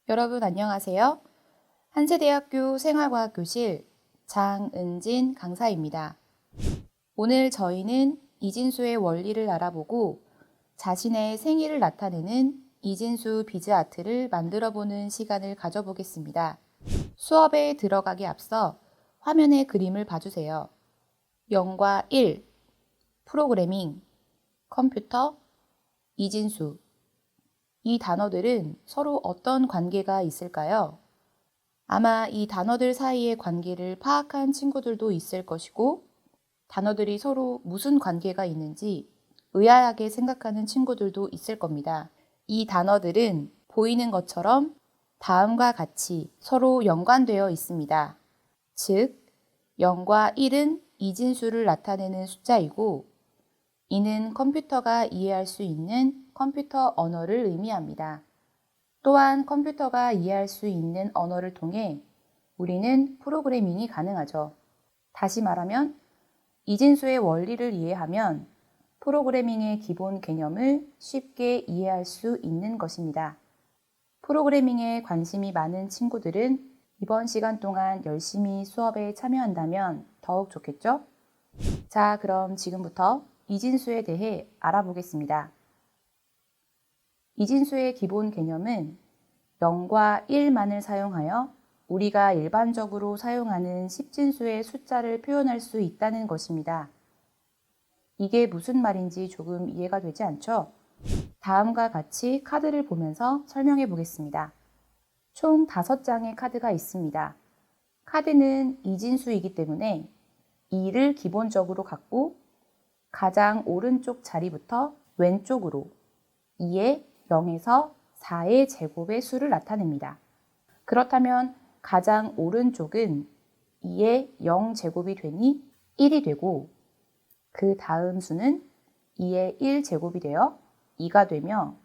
여러분 안녕하세요. 한세대학교 생활과학교실 장은진 강사입니다. 오늘 저희는 이진수의 원리를 알아보고 자신의 생일을 나타내는 이진수 비즈아트를 만들어보는 시간을 가져보겠습니다. 수업에 들어가기 앞서 화면의 그림을 봐주세요. 0과 1, 프로그래밍, 컴퓨터, 이진수. 이 단어들은 서로 어떤 관계가 있을까요? 아마 이 단어들 사이의 관계를 파악한 친구들도 있을 것이고, 단어들이 서로 무슨 관계가 있는지 의아하게 생각하는 친구들도 있을 겁니다. 이 단어들은 보이는 것처럼 다음과 같이 서로 연관되어 있습니다. 즉, 0과 1은 이진수를 나타내는 숫자이고, 이는 컴퓨터가 이해할 수 있는 컴퓨터 언어를 의미합니다. 또한 컴퓨터가 이해할 수 있는 언어를 통해 우리는 프로그래밍이 가능하죠. 다시 말하면 이진수의 원리를 이해하면 프로그래밍의 기본 개념을 쉽게 이해할 수 있는 것입니다. 프로그래밍에 관심이 많은 친구들은 이번 시간 동안 열심히 수업에 참여한다면 더욱 좋겠죠? 자, 그럼 지금부터 이진수에 대해 알아보겠습니다. 이진수의 기본 개념은 0과 1만을 사용하여 우리가 일반적으로 사용하는 십진수의 숫자를 표현할 수 있다는 것입니다. 이게 무슨 말인지 조금 이해가 되지 않죠? 다음과 같이 카드를 보면서 설명해 보겠습니다. 총 5장의 카드가 있습니다. 카드는 이진수이기 때문에 2를 기본적으로 갖고 가장 오른쪽 자리부터 왼쪽으로 2의 0에서 4의 제곱의 수를 나타냅니다. 그렇다면 가장 오른쪽은 2의 0제곱이 되니 1이 되고 그 다음 수는 2의 1제곱이 되어 2가 되며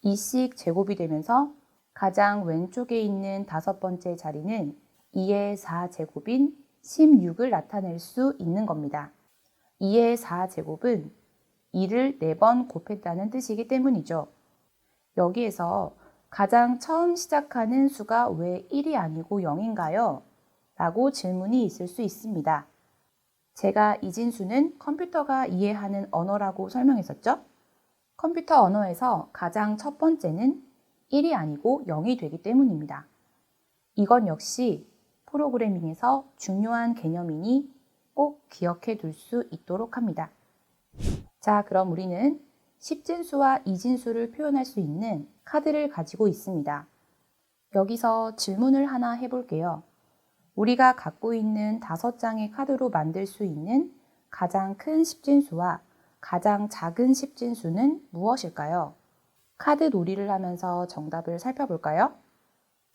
2씩 제곱이 되면서 가장 왼쪽에 있는 5번째 자리는 2의 4제곱인 16을 나타낼 수 있는 겁니다. 2의 4제곱은 2를 4번 곱했다는 뜻이기 때문이죠. 여기에서 가장 처음 시작하는 수가 왜 1이 아니고 0인가요? 라고 질문이 있을 수 있습니다. 제가 이진수는 컴퓨터가 이해하는 언어라고 설명했었죠? 컴퓨터 언어에서 가장 첫 번째는 1이 아니고 0이 되기 때문입니다. 이건 역시 프로그래밍에서 중요한 개념이니 꼭 기억해 둘 수 있도록 합니다. 자, 그럼 우리는 십진수와 이진수를 표현할 수 있는 카드를 가지고 있습니다. 여기서 질문을 하나 해볼게요. 우리가 갖고 있는 5장의 카드로 만들 수 있는 가장 큰 십진수와 가장 작은 십진수는 무엇일까요? 카드 놀이를 하면서 정답을 살펴볼까요?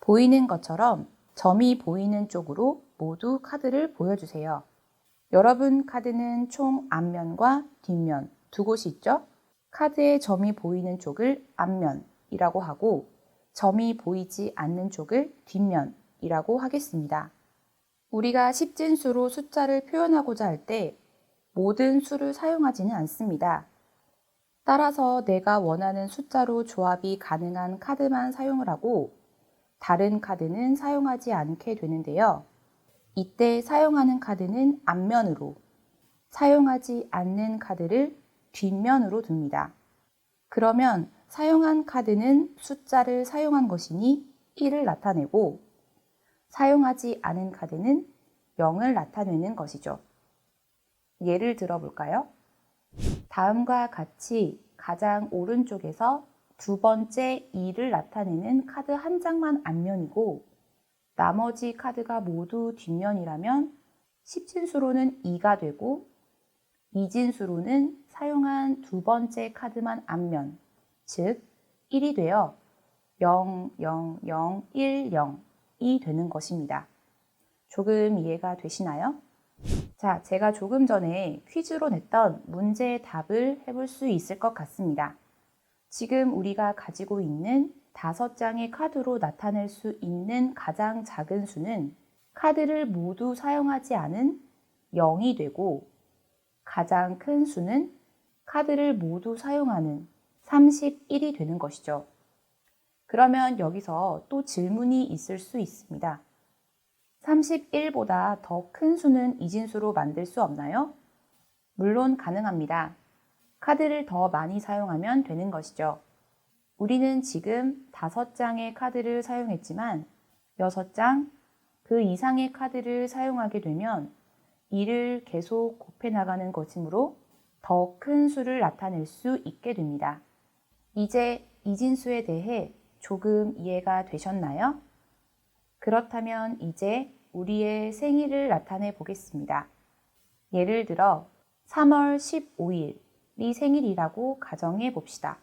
보이는 것처럼 점이 보이는 쪽으로 모두 카드를 보여주세요. 여러분 카드는 총 앞면과 뒷면 두 곳이 있죠? 카드에 점이 보이는 쪽을 앞면이라고 하고 점이 보이지 않는 쪽을 뒷면이라고 하겠습니다. 우리가 십진수로 숫자를 표현하고자 할 때 모든 수를 사용하지는 않습니다. 따라서 내가 원하는 숫자로 조합이 가능한 카드만 사용을 하고 다른 카드는 사용하지 않게 되는데요. 이때 사용하는 카드는 앞면으로, 사용하지 않는 카드를 뒷면으로 둡니다. 그러면 사용한 카드는 숫자를 사용한 것이니 1을 나타내고 사용하지 않은 카드는 0을 나타내는 것이죠. 예를 들어볼까요? 다음과 같이 가장 오른쪽에서 두 번째 2를 나타내는 카드 한 장만 앞면이고 나머지 카드가 모두 뒷면이라면 십진수로는 2가 되고 이진수로는 사용한 두 번째 카드만 앞면, 즉 1이 되어 0, 0, 0, 1, 0이 되는 것입니다. 조금 이해가 되시나요? 자, 제가 조금 전에 퀴즈로 냈던 문제의 답을 해볼 수 있을 것 같습니다. 지금 우리가 가지고 있는 5장의 카드로 나타낼 수 있는 가장 작은 수는 카드를 모두 사용하지 않은 0이 되고 가장 큰 수는 카드를 모두 사용하는 31이 되는 것이죠. 그러면 여기서 또 질문이 있을 수 있습니다. 31보다 더 큰 수는 이진수로 만들 수 없나요? 물론 가능합니다. 카드를 더 많이 사용하면 되는 것이죠. 우리는 지금 5장의 카드를 사용했지만 6장, 그 이상의 카드를 사용하게 되면 이를 계속 곱해 나가는 것이므로 더 큰 수를 나타낼 수 있게 됩니다. 이제 이진수에 대해 조금 이해가 되셨나요? 그렇다면 이제 우리의 생일을 나타내 보겠습니다. 예를 들어 3월 15일이 생일이라고 가정해 봅시다.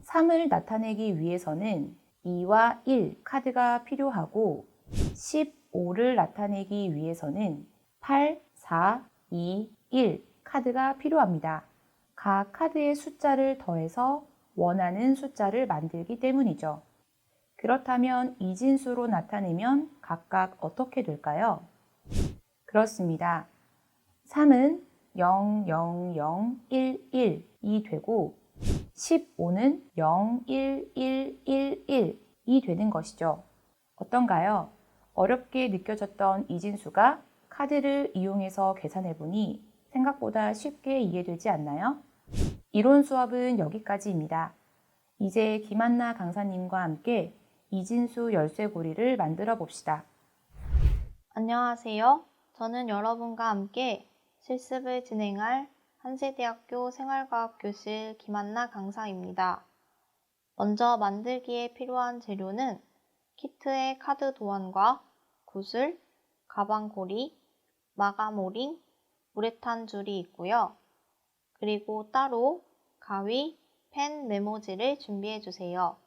3을 나타내기 위해서는 2와 1 카드가 필요하고 15를 나타내기 위해서는 8, 4, 2, 1 카드가 필요합니다. 각 카드의 숫자를 더해서 원하는 숫자를 만들기 때문이죠. 그렇다면 이진수로 나타내면 각각 어떻게 될까요? 그렇습니다. 3은 0, 0, 0, 1, 1이 되고 15는 0, 1, 1, 1, 1이 되는 것이죠. 어떤가요? 어렵게 느껴졌던 이진수가 카드를 이용해서 계산해보니 생각보다 쉽게 이해되지 않나요? 이론 수업은 여기까지입니다. 이제 김한나 강사님과 함께 이진수 열쇠고리를 만들어 봅시다. 안녕하세요. 저는 여러분과 함께 실습을 진행할 한세대학교 생활과학교실 김한나 강사입니다. 먼저 만들기에 필요한 재료는 키트의 카드 도안과 구슬, 가방고리, 마감 오링, 우레탄 줄이 있고요. 그리고 따로 가위, 펜, 메모지를 준비해 주세요.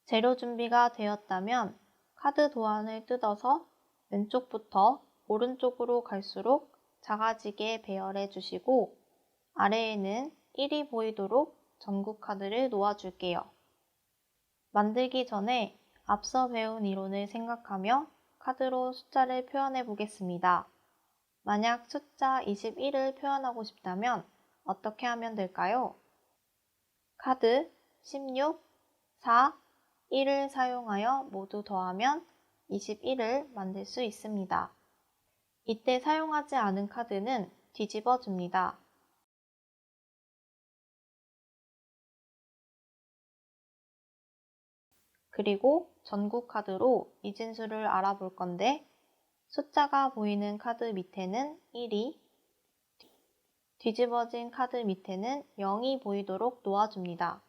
재료 준비가 되었다면 카드 도안을 뜯어서 왼쪽부터 오른쪽으로 갈수록 작아지게 배열해 주시고 아래에는 1이 보이도록 전국 카드를 놓아줄게요. 만들기 전에 앞서 배운 이론을 생각하며 카드로 숫자를 표현해 보겠습니다. 만약 숫자 21을 표현하고 싶다면 어떻게 하면 될까요? 카드 16, 4, 1을 사용하여 모두 더하면 21을 만들 수 있습니다. 이때 사용하지 않은 카드는 뒤집어 줍니다. 그리고 전국 카드로 이진수를 알아볼 건데 숫자가 보이는 카드 밑에는 1이, 뒤집어진 카드 밑에는 0이 보이도록 놓아줍니다.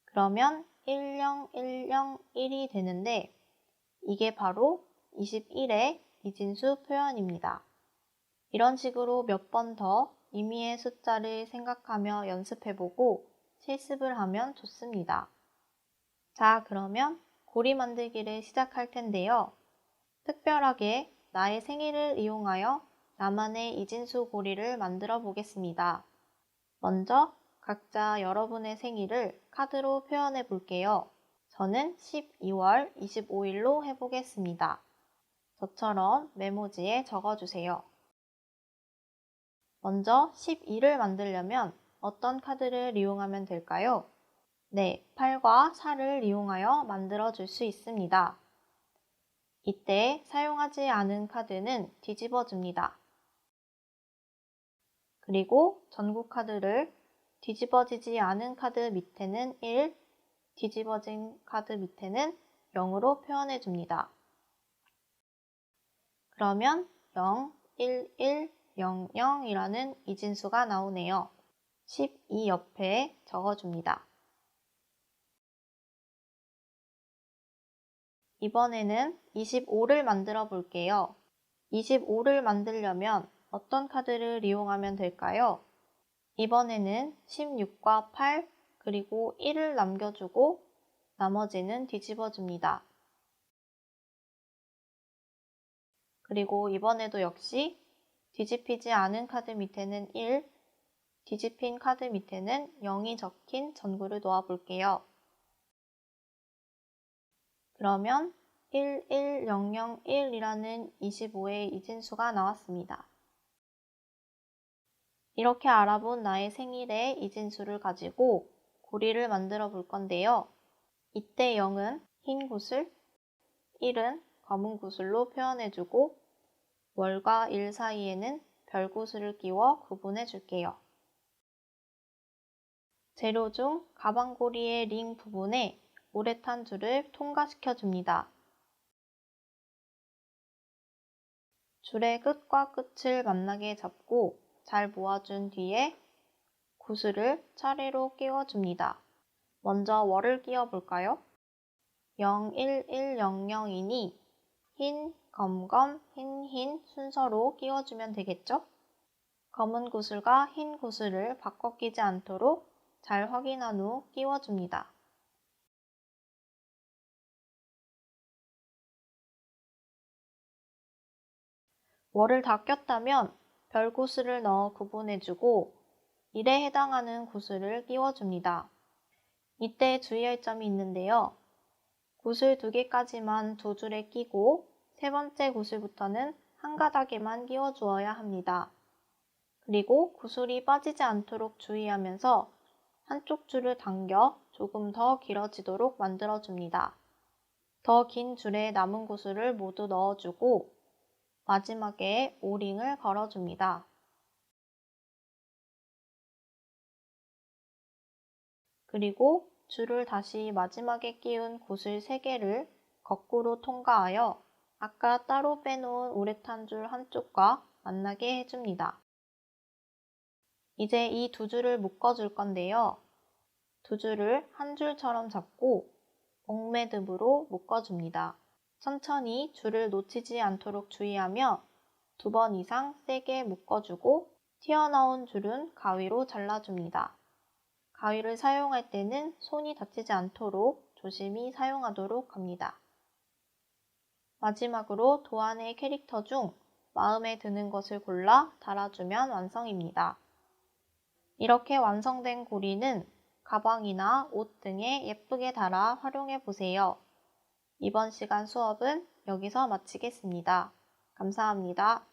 그러면 10101이 되는데 이게 바로 21의 이진수 표현입니다. 이런 식으로 몇 번 더 임의의 숫자를 생각하며 연습해보고 실습을 하면 좋습니다. 자, 그러면 고리 만들기를 시작할 텐데요. 특별하게 나의 생일을 이용하여 나만의 이진수 고리를 만들어 보겠습니다. 먼저 각자 여러분의 생일을 카드로 표현해 볼게요. 저는 12월 25일로 해보겠습니다. 저처럼 메모지에 적어주세요. 먼저 12를 만들려면 어떤 카드를 이용하면 될까요? 네, 8과 4를 이용하여 만들어 줄 수 있습니다. 이때 사용하지 않은 카드는 뒤집어 줍니다. 그리고 전국 카드를 뒤집어지지 않은 카드 밑에는 1, 뒤집어진 카드 밑에는 0으로 표현해 줍니다. 그러면 0, 1, 1, 0, 0이라는 이진수가 나오네요. 12 옆에 적어줍니다. 이번에는 25를 만들어 볼게요. 25를 만들려면 어떤 카드를 이용하면 될까요? 이번에는 16과 8 그리고 1을 남겨주고 나머지는 뒤집어 줍니다. 그리고 이번에도 역시 뒤집히지 않은 카드 밑에는 1, 뒤집힌 카드 밑에는 0이 적힌 전구를 놓아 볼게요. 그러면 11001이라는 25의 이진수가 나왔습니다. 이렇게 알아본 나의 생일의 이진수를 가지고 고리를 만들어 볼 건데요. 이때 0은 흰 구슬, 1은 검은 구슬로 표현해주고 월과 일 사이에는 별 구슬을 끼워 구분해 줄게요. 재료 중 가방고리의 링 부분에 우레탄 줄을 통과시켜 줍니다. 줄의 끝과 끝을 만나게 잡고 잘 모아준 뒤에 구슬을 차례로 끼워줍니다. 먼저 월을 끼워볼까요? 01100이니 흰, 검, 흰, 흰 순서로 끼워주면 되겠죠? 검은 구슬과 흰 구슬을 바꿔 끼지 않도록 잘 확인한 후 끼워줍니다. 월을 다 꼈다면 별 구슬을 넣어 구분해주고 1에 해당하는 구슬을 끼워줍니다. 이때 주의할 점이 있는데요. 구슬 2개까지만 2줄에 끼고 세 번째 구슬부터는 한 가닥에만 끼워주어야 합니다. 그리고 구슬이 빠지지 않도록 주의하면서 한쪽 줄을 당겨 조금 더 길어지도록 만들어줍니다. 더 긴 줄에 남은 구슬을 모두 넣어주고 마지막에 오링을 걸어줍니다. 그리고 줄을 다시 마지막에 끼운 구슬 3개를 거꾸로 통과하여 아까 따로 빼놓은 우레탄 줄 한쪽과 만나게 해줍니다. 이제 이 2줄을 묶어줄 건데요. 2줄을 한 줄처럼 잡고 목매듭으로 묶어줍니다. 천천히 줄을 놓치지 않도록 주의하며 2번 이상 세게 묶어주고 튀어나온 줄은 가위로 잘라줍니다. 가위를 사용할 때는 손이 다치지 않도록 조심히 사용하도록 합니다. 마지막으로 도안의 캐릭터 중 마음에 드는 것을 골라 달아주면 완성입니다. 이렇게 완성된 고리는 가방이나 옷 등에 예쁘게 달아 활용해 보세요. 이번 시간 수업은 여기서 마치겠습니다. 감사합니다.